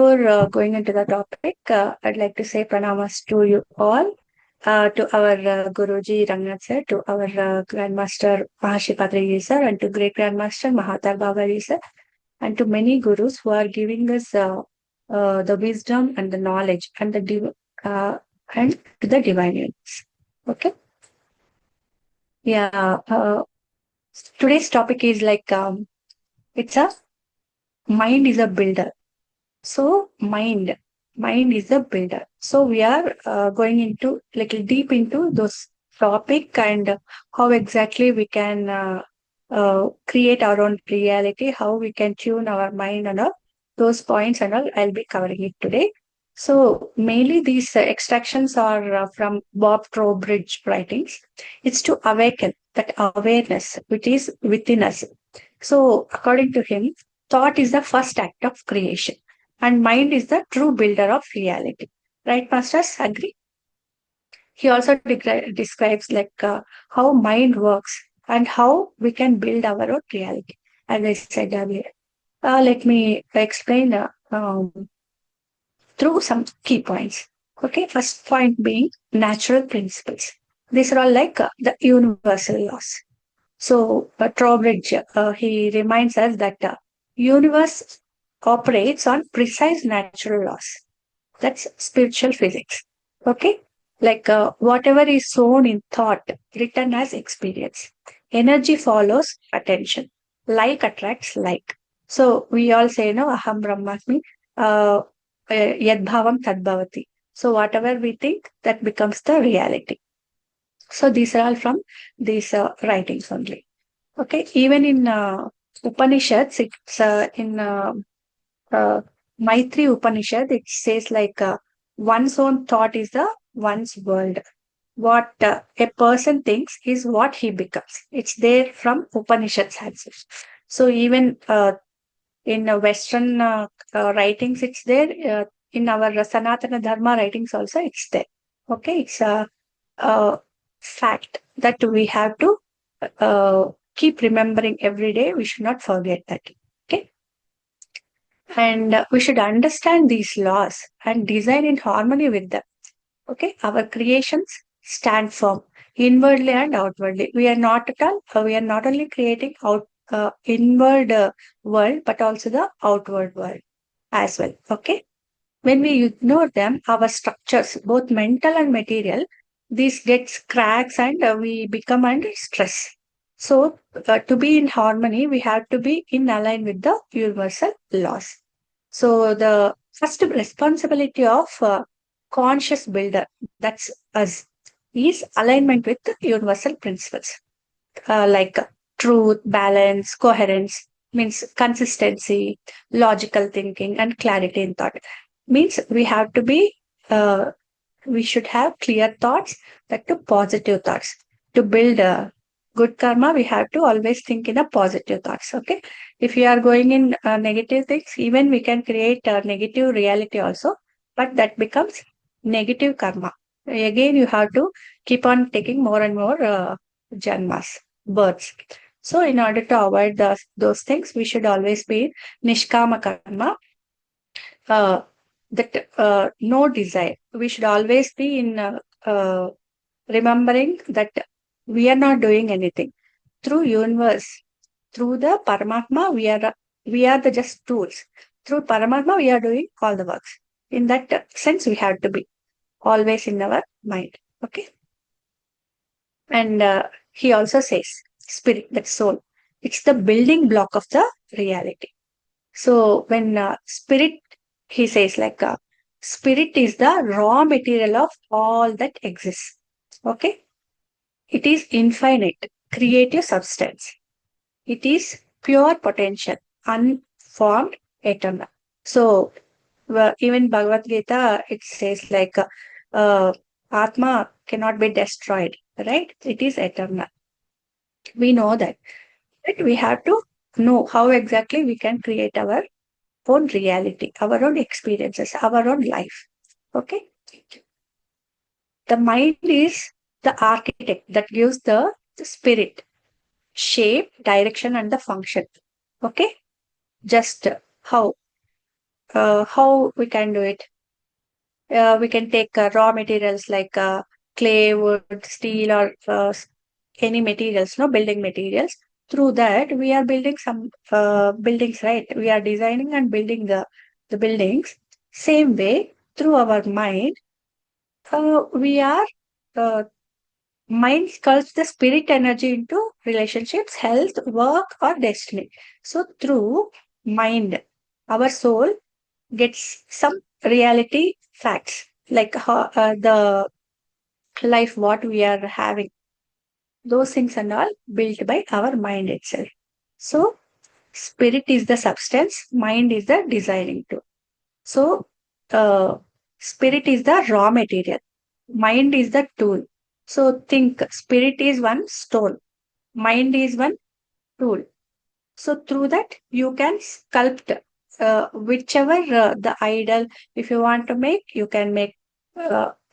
Before going into the topic, I'd like to say pranamas to you all, to our Guruji Rangnath sir, to our Grandmaster Mahashi Padraji sir, and to Great Grandmaster Mahavatar Babaji sir, and to many gurus who are giving us the wisdom and the knowledge and and to the divine universe. Okay, yeah. Today's topic is like it's a mind is a builder. So mind is the builder. So we are going into little deep into those topic and how exactly we can create our own reality, how we can tune our mind and all those points and all. I'll be covering it today. So mainly these extractions are from Bob Trowbridge writings. It's to awaken that awareness which is within us. So according to him, thought is the first act of creation and mind is the true builder of reality. Right, Masters? Agree? He also describes like how mind works and how we can build our own reality. As I said earlier, let me explain through some key points. Okay, first point being natural principles. These are all like the universal laws. So Trowbridge, he reminds us that universe operates on precise natural laws. That's spiritual physics. Okay, like whatever is sown in thought, written as experience. Energy follows attention. Like attracts like. So we all say, no, aham brahmasmi, yad bhavam tad bhavati. So whatever we think, that becomes the reality. So these are all from these writings only. Okay, even in Upanishads, it's uh, Maitri Upanishad, it says like one's own thought is the one's world. What a person thinks is what he becomes. It's there from Upanishads also. So even in Western writings, it's there. In our Sanatana Dharma writings also, it's there. Okay, it's a fact that we have to keep remembering every day. We should not forget that. Okay. And we should understand these laws and design in harmony with them. Okay. Our creations stand firm inwardly and outwardly. We are not at all, we are not only creating inward world, but also the outward world as well. Okay. When we ignore them, our structures, both mental and material, this gets cracks and we become under stress. So, to be in harmony, we have to be in align with the universal laws. So, the first responsibility of conscious builder, that's us, is alignment with the universal principles like truth, balance, coherence, means consistency, logical thinking, and clarity in thought. Means we have to be, we should have clear thoughts, that to positive thoughts. To build a good karma, we have to always think in a positive thoughts. Okay. If we are going in negative things, even we can create a negative reality also, but that becomes negative karma. Again, you have to keep on taking more and more janmas, births. So, in order to avoid those things, we should always be nishkama karma, uh, that no desire. We should always be in remembering that we are not doing anything through universe, through the Paramatma. We are the just tools. Through Paramatma, we are doing all the works. In that sense, we have to be always in our mind. Okay. And he also says, spirit, that soul, it's the building block of the reality. So when spirit, he says like spirit is the raw material of all that exists. Okay. It is infinite, creative substance. It is pure potential, unformed, eternal. So even Bhagavad Gita, it says like Atma cannot be destroyed, right? It is eternal. We know that. But we have to know how exactly we can create our own reality, our own experiences, our own life. Okay. The mind is the architect that gives the spirit, shape, direction, and the function. Okay. Just how? how we can do it? We can take raw materials like clay, wood, steel, or any materials, no building materials. Through that, we are building some buildings, right? We are designing and building the buildings. Same way, through our mind, we are uh, mind sculpts the spirit energy into relationships, health, work, or destiny. So through mind, our soul gets some reality facts like how, the life what we are having. Those things are all built by our mind itself. So spirit is the substance, mind is the designing tool. So uh, spirit is the raw material, mind is the tool. So think spirit is one stone, mind is one tool. So through that, you can sculpt whichever the idol, if you want to make, you can make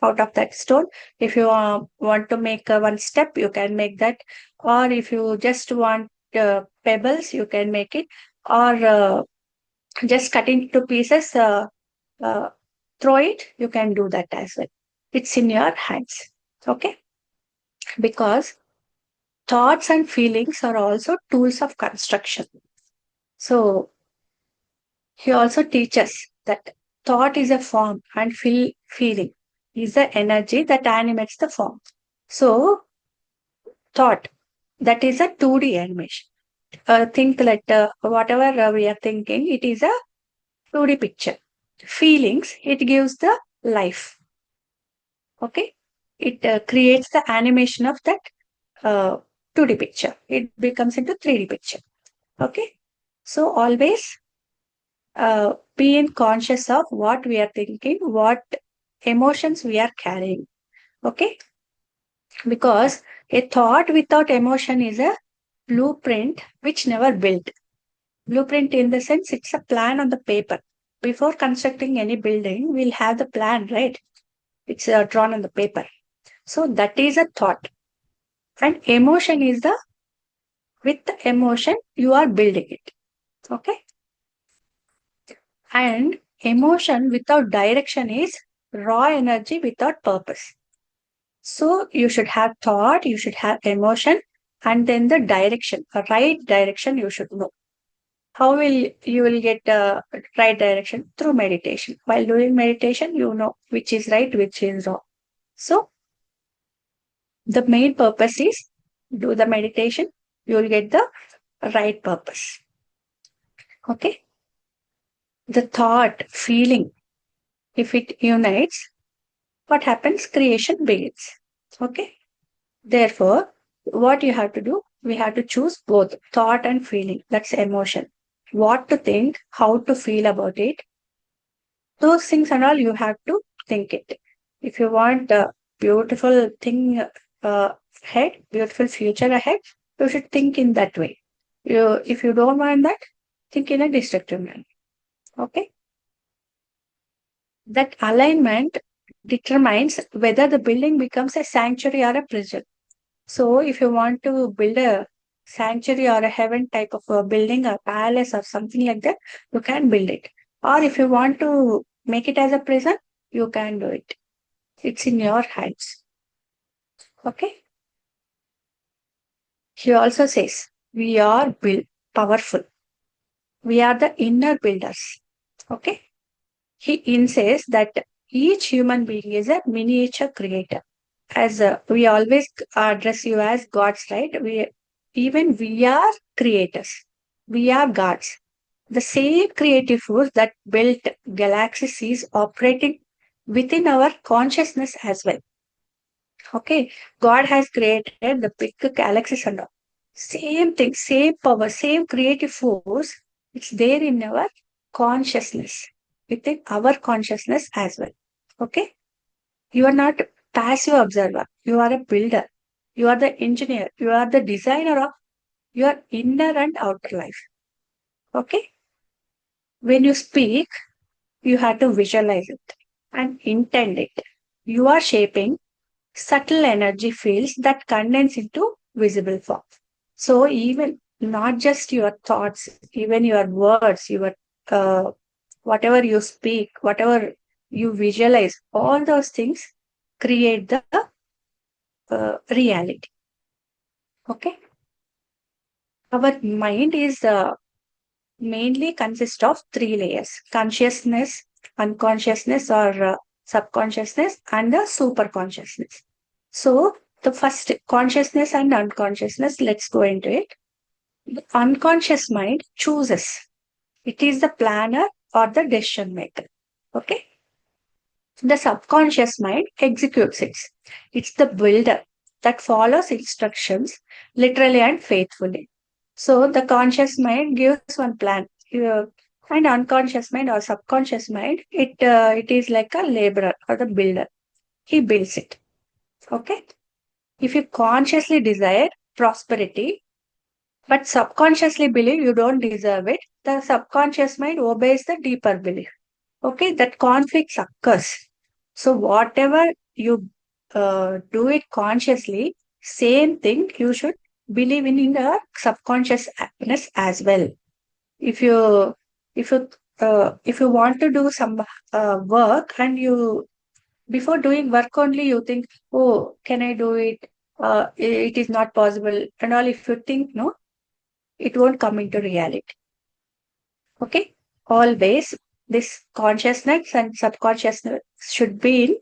out of that stone. If you want to make one step, you can make that. Or if you just want pebbles, you can make it. Or just cut into pieces, uh, throw it, you can do that as well. It's in your hands. Okay? Because thoughts and feelings are also tools of construction. So he also teaches that thought is a form and feeling is the energy that animates the form. So, thought, that is a 2D animation. Think like whatever we are thinking, it is a 2D picture. Feelings, it gives the life. Okay? It creates the animation of that uh, 2D picture. It becomes into 3D picture. Okay? So, always being conscious of what we are thinking, what emotions we are carrying. Okay? Because a thought without emotion is a blueprint which never built. Blueprint in the sense it's a plan on the paper. Before constructing any building, we'll have the plan, right? It's drawn on the paper. So that is a thought. And emotion is the, with the emotion, you are building it. Okay? And emotion without direction is raw energy without purpose. So you should have thought, you should have emotion, and then the direction, a right direction you should know. How will you will get right direction? Through meditation. While doing meditation, you know which is right, which is wrong. So the main purpose is do the meditation, you will get the right purpose. Okay. The thought, feeling, if it unites, what happens? Creation begins. Okay. Therefore, what you have to do, we have to choose both thought and feeling. That's emotion. What to think, how to feel about it. Those things and all you have to think it. If you want a beautiful thing ahead, beautiful future ahead, you should think in that way. If you don't want that, think in a destructive manner. Okay. That alignment determines whether the building becomes a sanctuary or a prison. So, if you want to build a sanctuary or a heaven type of a building, a palace or something like that, you can build it. Or if you want to make it as a prison, you can do it. It's in your hands. Okay. He also says, we are built powerful. We are the inner builders. Okay. He insists that each human being is a miniature creator. As we always address you as gods, right? We are creators. We are gods. The same creative force that built galaxies is operating within our consciousness as well. Okay, God has created the big galaxies and all. Same thing, same power, same creative force. It's there in our consciousness, within our consciousness as well. Okay. You are not passive observer. You are a builder. You are the engineer. You are the designer of your inner and outer life. Okay. When you speak, you have to visualize it and intend it. You are shaping subtle energy fields that condense into visible form. So even not just your thoughts, even your words, your uh, whatever you speak, whatever you visualize, all those things create the reality. Okay. Our mind is mainly consists of three layers: consciousness, unconsciousness, or subconsciousness, and the super consciousness. So, the first consciousness and unconsciousness, let's go into it. The unconscious mind chooses, it is the planner or the decision maker. Okay. The subconscious mind executes it. It's the builder that follows instructions literally and faithfully. So the conscious mind gives one plan, and unconscious mind or subconscious mind, it is like a laborer or the builder. He builds it. Okay. If you consciously desire prosperity, but subconsciously believe you don't deserve it, the subconscious mind obeys the deeper belief. Okay, that conflict occurs. So whatever you do it consciously, same thing you should believe in the subconscious happiness as well. If you if you want to do some work, and you before doing work only you think, oh, can I do it? It is not possible, and all. If you think no, it won't come into reality. Okay. Always this consciousness and subconsciousness should be in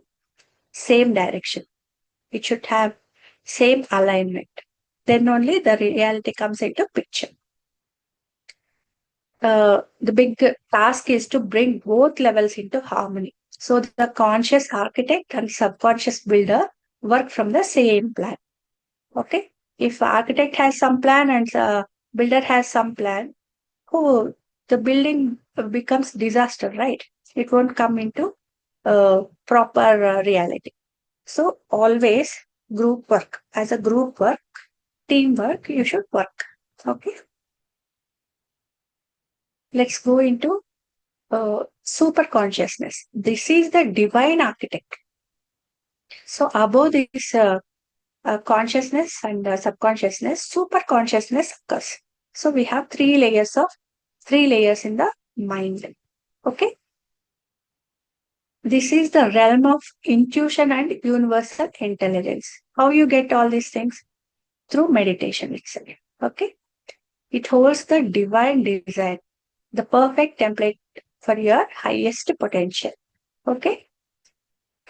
same direction. It should have same alignment. Then only the reality comes into picture. The big task is to bring both levels into harmony. So the conscious architect and subconscious builder work from the same plan. Okay. If architect has some plan and builder has some plan, oh, the building becomes disaster, right? It won't come into proper reality. So always group work. As a group work, teamwork, you should work. Okay. Let's go into super consciousness. This is the divine architect. So above this consciousness and subconsciousness, super consciousness occurs. So we have three layers in the mind. Okay. This is the realm of intuition and universal intelligence. How you get all these things? Through meditation itself. Okay. It holds the divine design, the perfect template for your highest potential. Okay.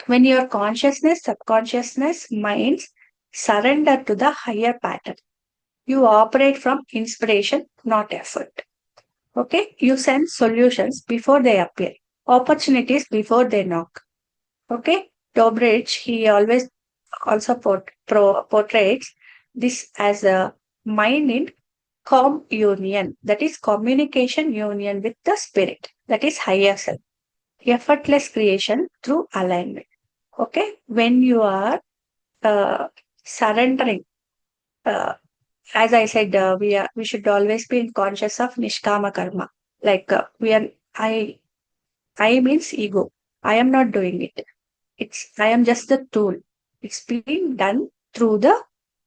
When your consciousness, subconsciousness, minds surrender to the higher pattern, you operate from inspiration, not effort. Okay. You sense solutions before they appear, opportunities before they knock. Okay. Dobrich, he always also portrays this as a mind in union, that is communication union with the spirit, that is higher self, effortless creation through alignment. Okay. When you are uh, surrendering, uh, as I said, we should always be conscious of nishkama karma. Like I means ego. I am not doing it. I am just the tool. It's being done through the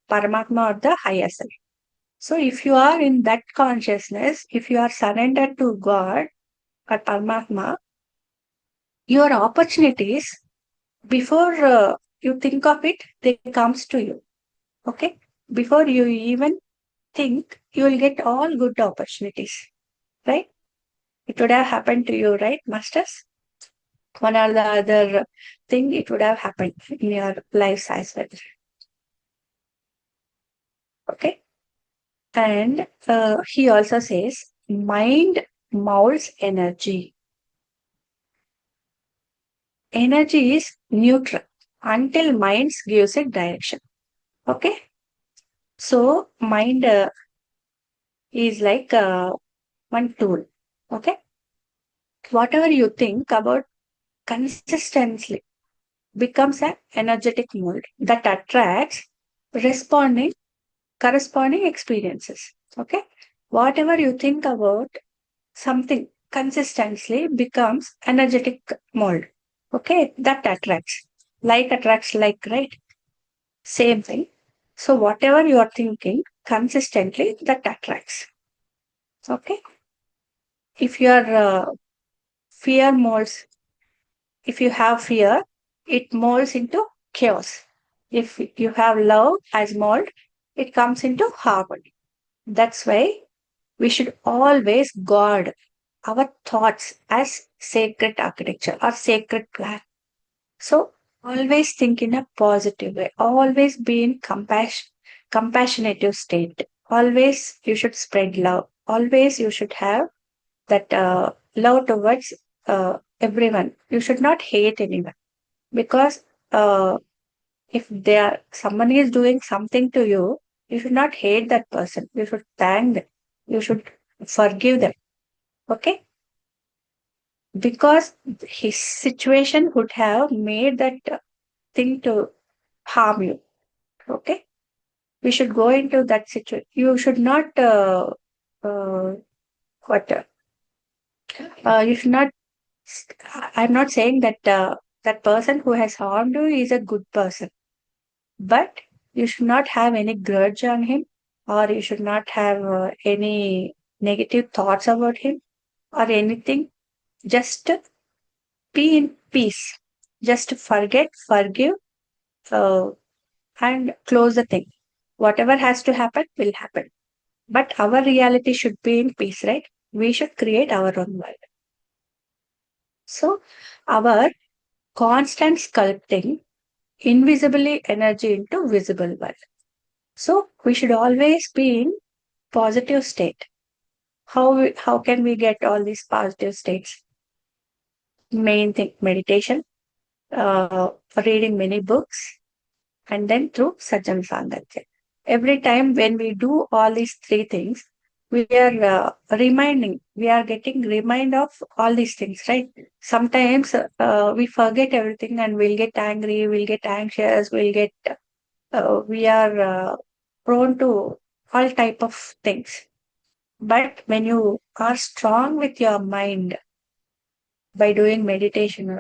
Paramatma or the higher self. So if you are in that consciousness, if you are surrendered to God or Paramatma, your opportunities, before you think of it, they comes to you. Okay. Before you even think, you will get all good opportunities. Right? It would have happened to you, right, masters? One or the other thing, it would have happened in your lives as well. Okay. And he also says, mind molds energy. Energy is neutral until mind gives it direction. Okay. So mind is like one tool. Okay. Whatever you think about consistently becomes an energetic mold that attracts responding corresponding experiences. Okay. Whatever you think about something consistently becomes energetic mold. Okay. That attracts. Like attracts like, right? Same thing. So whatever you are thinking consistently, that attracts. Okay. If you are fear molds. If you have fear, it molds into chaos. If you have love as mold, it comes into harmony. That's why we should always guard our thoughts as sacred architecture or sacred plan. So always think in a positive way. Always be in compassionative state. Always you should spread love. Always you should have that love towards everyone. You should not hate anyone because if someone is doing something to you, you should not hate that person. You should thank them. You should forgive them. Okay, because his situation would have made that thing to harm you. Okay, we should go into that situation. You should not uh, what you should not. I'm not saying that that person who has harmed you is a good person, but you should not have any grudge on him, or you should not have any negative thoughts about him or anything. Just be in peace. Just forget, forgive, uh, and close the thing. Whatever has to happen will happen. But our reality should be in peace, right? We should create our own world. So, our constant sculpting invisibly energy into visible world. So, we should always be in positive state. How can we get all these positive states? Main thing, meditation, uh, reading many books, and then through Sajjan Sanghatya. Every time when we do all these three things, we are we are getting remind of all these things, right? Sometimes we forget everything and we'll get angry, we'll get anxious, we are prone to all type of things. But when you are strong with your mind by doing meditation,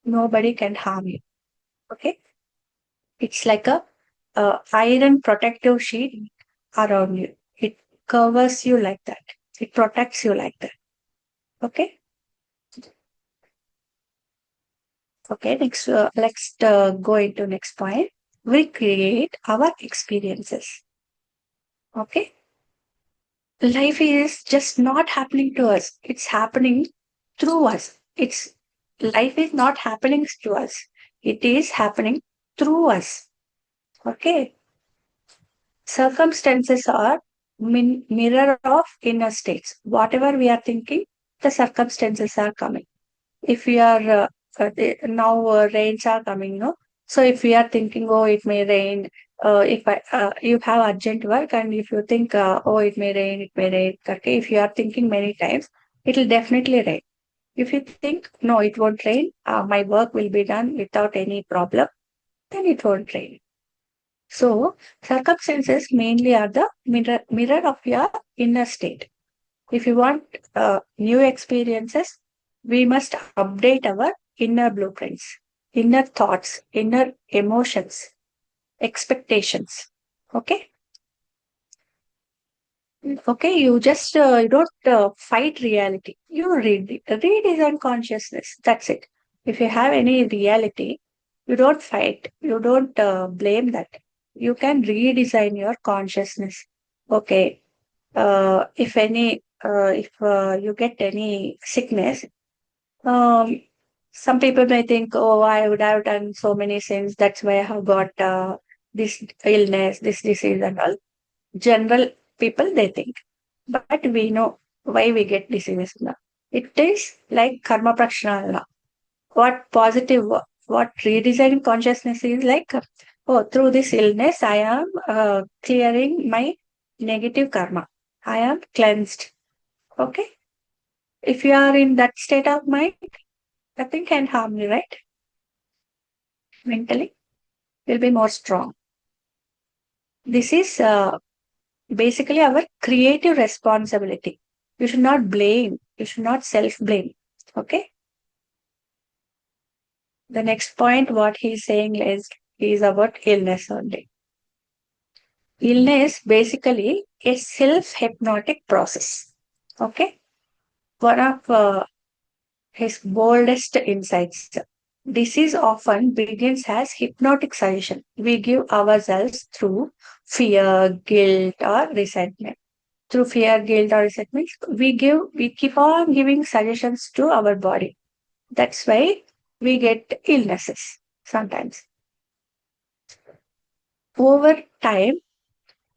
nobody can harm you. Okay, it's like a iron protective sheet around you. It covers you like that. It protects you like that. Okay. Okay. Next, let's go into next point. We create our experiences. Okay. Life is just not happening to us. It's happening through us. Life is not happening to us. It is happening through us. Okay. Circumstances are mirror of inner states. Whatever we are thinking, the circumstances are coming. If we are now rains are coming, no. So if we are thinking, oh, it may rain. If you have urgent work, and if you think, oh, it may rain, it may rain. Okay, if you are thinking many times, it will definitely rain. If you think, no, it won't rain, my work will be done without any problem, then it won't rain. So, circumstances mainly are the mirror of your inner state. If you want new experiences, we must update our inner blueprints, inner thoughts, inner emotions, expectations. Okay? Okay, you don't fight reality. You read is unconsciousness. That's it. If you have any reality, you don't fight. You don't blame that. You can redesign your consciousness. Okay. If you get any sickness, um, some people may think, oh, I would have done so many sins. That's why I have got this illness, this disease, and all. General people, they think. But we know why we get diseases now. It is like karma prakshana. What positive, what redesigning consciousness is like, oh, through this illness, I am clearing my negative karma. I am cleansed. Okay. If you are in that state of mind, nothing can harm you, right? Mentally, you'll be more strong. This is basically our creative responsibility. You should not blame. You should not self blame. Okay. The next point, what he's saying is about illness only. Illness basically a self hypnotic process. Okay. One of his boldest insights. Disease often begins as hypnotic suggestion we give ourselves through fear, guilt, or resentment. Through fear, guilt, or resentment, we keep on giving suggestions to our body. That's why we get illnesses sometimes. Over time,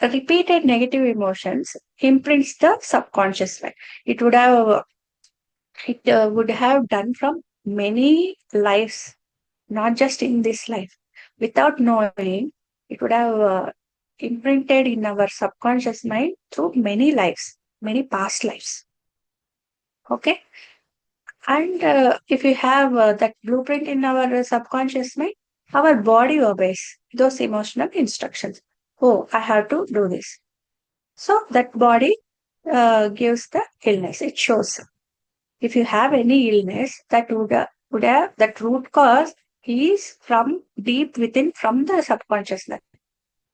repeated negative emotions imprints the subconscious mind. It would have would have done from many lives, not just in this life. Without knowing, it would have imprinted in our subconscious mind through many lives, many past lives. Okay. And if you have that blueprint in our subconscious mind, our body obeys those emotional instructions. Oh, I have to do this. So that body gives the illness. It shows. If you have any illness, that would have that root cause is from deep within, from the subconscious mind,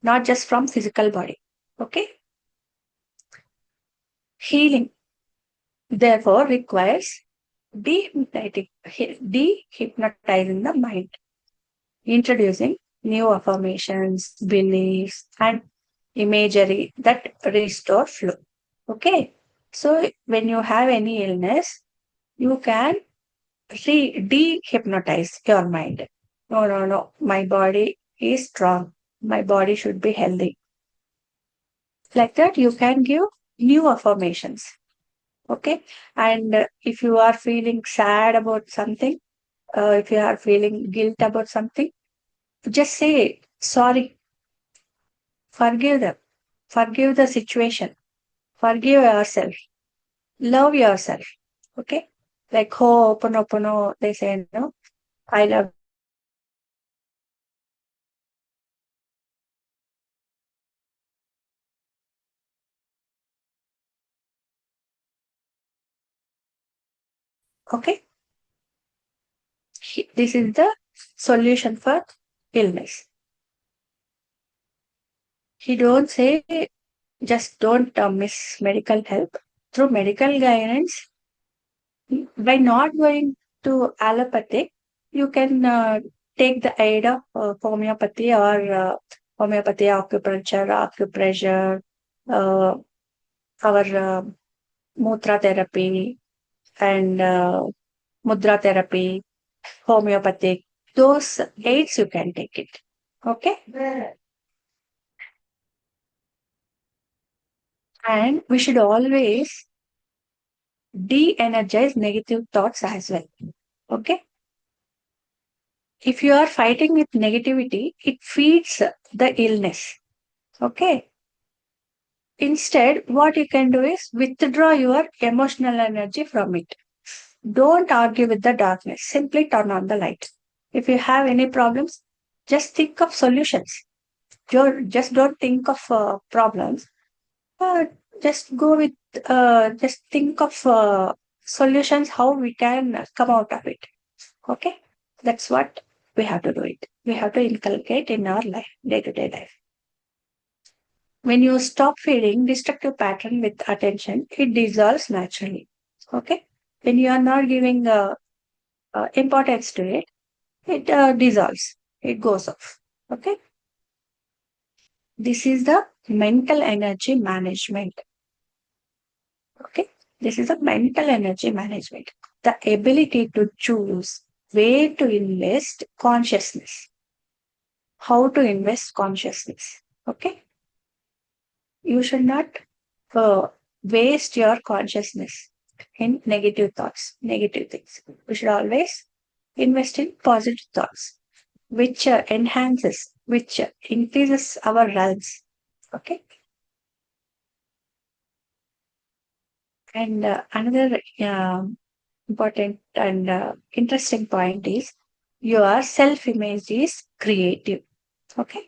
not just from physical body. Okay, healing therefore requires dehypnotizing the mind, introducing new affirmations, beliefs, and imagery that restore flow. Okay, so when you have any illness, you can dehypnotize your mind. No, no, no. My body is strong. My body should be healthy. Like that, you can give new affirmations. Okay. And if you are feeling sad about something, if you are feeling guilt about something, just say sorry, forgive them, forgive the situation, forgive yourself, love yourself. Okay. Like Ho'oponopono, they say, no, I love you, I love you, I love you. Like that, you can say okay. This is the solution for illness. He don't say just don't miss medical help. Through medical guidance, by not going to allopathic, you can take the aid of homeopathy or homeopathy, acupressure, uh, our mutra therapy and mudra therapy, homeopathic. Those aids you can take it. Okay. And we should always de-energize negative thoughts as well. Okay. If you are fighting with negativity, it feeds the illness. Okay. Instead, what you can do is withdraw your emotional energy from it. Don't argue with the darkness. Simply turn on the light. If you have any problems, just think of solutions. Just don't think of problems. Uh, just go with, just think of solutions, how we can come out of it. Okay. That's what we have to do it. We have to inculcate in our life, day to day life. When you stop feeding destructive pattern with attention, it dissolves naturally. Okay. When you are not giving importance to it, it dissolves. It goes off. Okay. This is the mental energy management. Okay. This is the mental energy management. The ability to choose where to invest consciousness, how to invest consciousness. Okay. You should not uh, waste your consciousness in negative thoughts, negative things. We should always invest in positive thoughts, which enhances, which increases our realms. Okay. And another important and interesting point is your self image is creative. Okay.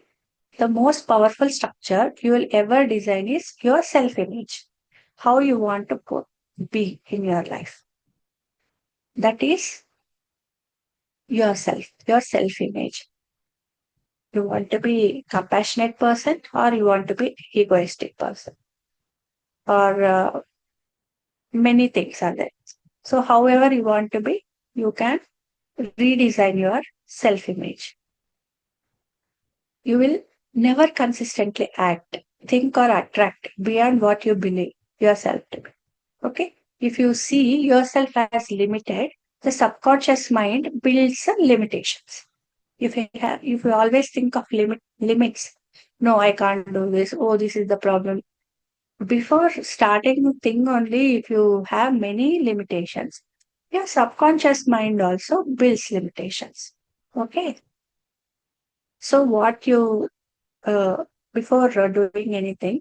The most powerful structure you will ever design is your self image, how you want to be in your life. That is yourself, your self image. You want to be compassionate person or you want to be egoistic person or many things are there. So, however you want to be, you can redesign your self image. You will never consistently act, think, or attract beyond what you believe yourself to be. Okay? If you see yourself as limited, the subconscious mind builds limitations. If you always think of limits, no, I can't do this. Oh, this is the problem. Before starting to think only, if you have many limitations, your subconscious mind also builds limitations. Okay. So what you before doing anything,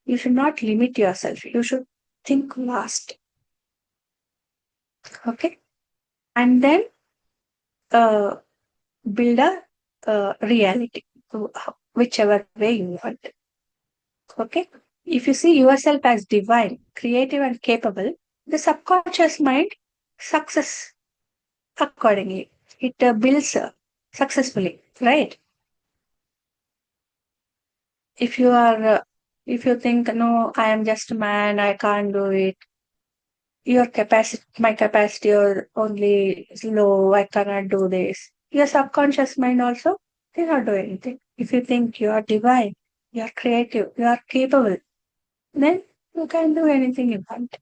you should not limit yourself. You should think vast. Okay. And then uh, build a reality, whichever way you want. Okay. If you see yourself as divine, creative, and capable, the subconscious mind success accordingly. It builds successfully, right? If you are, if you think, no, I am just a man, I can't do it. Your capacity, my capacity are only is low, I cannot do this. Your subconscious mind also cannot do anything. If you think you are divine, you are creative, you are capable, then you can do anything you want.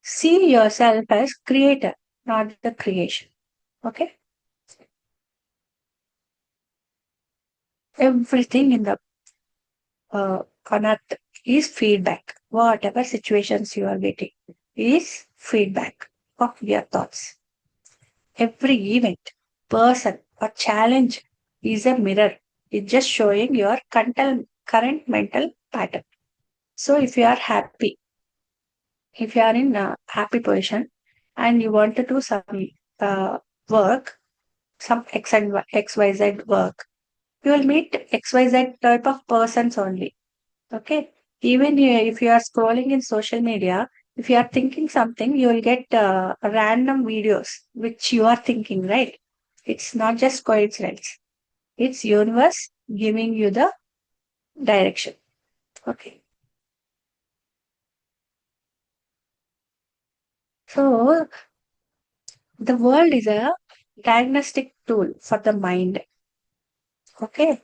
See yourself as creator, not the creation. Okay? Everything in the on earth is feedback. Whatever situations you are getting is feedback of your thoughts. Every event, person, or challenge is a mirror. It's just showing your current mental pattern. So if you are happy, if you are in a happy position and you want to do some uh, work, some XYZ work, you will meet XYZ type of persons only. Okay. Even if you are scrolling in social media, if you are thinking something, you will get random videos which you are thinking, right? It's not just coincidence. It's universe giving you the direction. Okay. So the world is a diagnostic tool for the mind. Okay.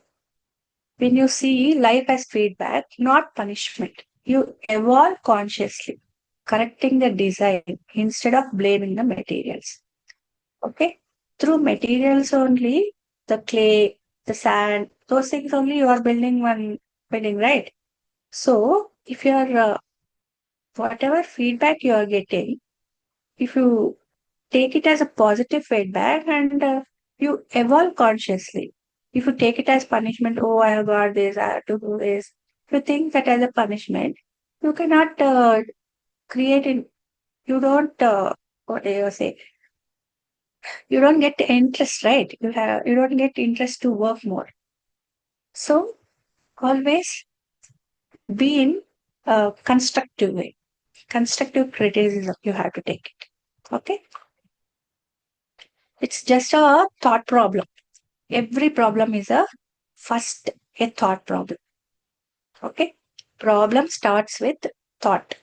When you see life as feedback, not punishment, you evolve consciously, correcting the design instead of blaming the materials. Okay. Through materials only, the clay, the sand, those things only you are building one building, right? So if you are, whatever feedback you are getting, if you take it as a positive feedback and you evolve consciously. If you take it as punishment, oh, I have got this, I have to do this. If you think that as a punishment, you cannot create it. You don't, what do you say? You don't get interest, right? You don't get interest to work more. So always be in a constructive way. Constructive criticism, you have to take it. Okay? It's just a thought problem. Every problem is a thought problem. Okay? Problem starts with thought.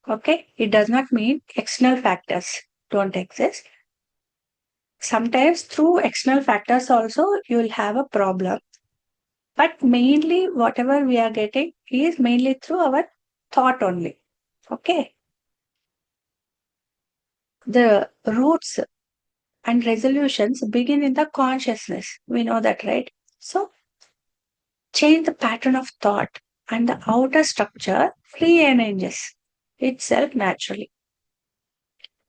Okay? It does not mean external factors don't exist. Sometimes through external factors also you will have a problem. But mainly whatever we are getting is mainly through our thought only. Okay? The roots and resolutions begin in the consciousness. We know that, right? So change the pattern of thought and the outer structure rearranges itself naturally.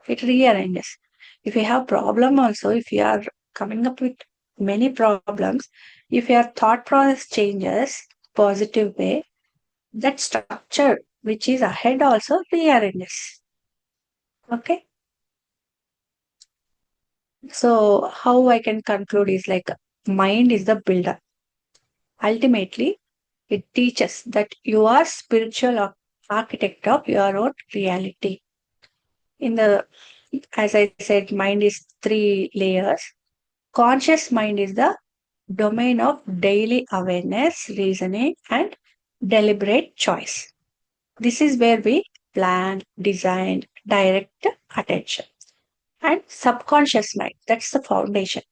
It rearranges. If you have problem also, if you are coming up with many problems, if your thought process changes positive way, that structure which is ahead also rearranges. Okay. So how I can conclude is like mind is the builder. Ultimately, it teaches that you are spiritual architect of your own reality. In the, as I said, mind is three layers. Conscious mind is the domain of daily awareness, reasoning, and deliberate choice. This is where we plan, design, direct attention. And subconscious mind, that's the foundation.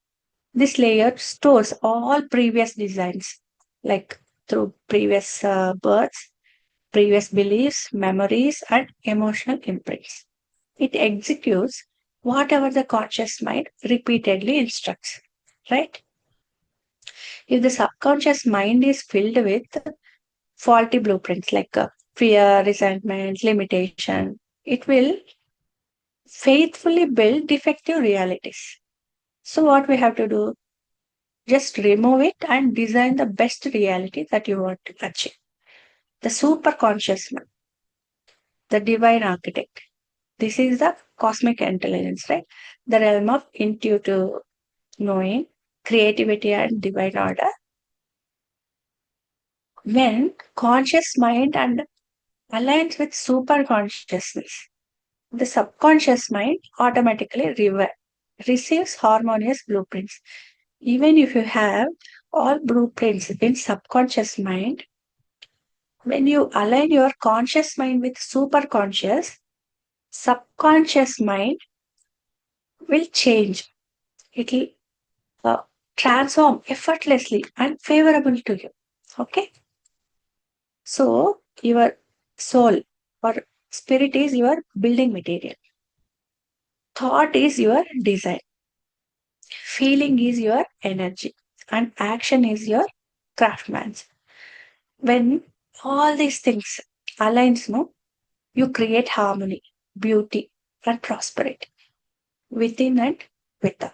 This layer stores all previous designs, like through previous births, previous beliefs, memories, and emotional imprints. It executes whatever the conscious mind repeatedly instructs, right? If the subconscious mind is filled with faulty blueprints like fear, resentment, limitation, it will faithfully build defective realities. So, what we have to do? Just remove it and design the best reality that you want to achieve. The super conscious mind, the divine architect. This is the cosmic intelligence, right? The realm of intuitive knowing, creativity, and divine order. When conscious mind and aligns with super consciousness, the subconscious mind automatically receives harmonious blueprints. Even if you have all blueprints in subconscious mind, when you align your conscious mind with super conscious, subconscious mind will change. It will uh, transform effortlessly and favorable to you. Okay. So your soul or spirit is your building material. Thought is your design. Feeling is your energy. And action is your craftsmanship. When all these things aligns, no, you create harmony, beauty, and prosperity within and without.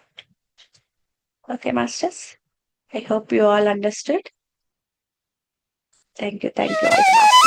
Okay, masters. I hope you all understood. Thank you. Thank you all, masters.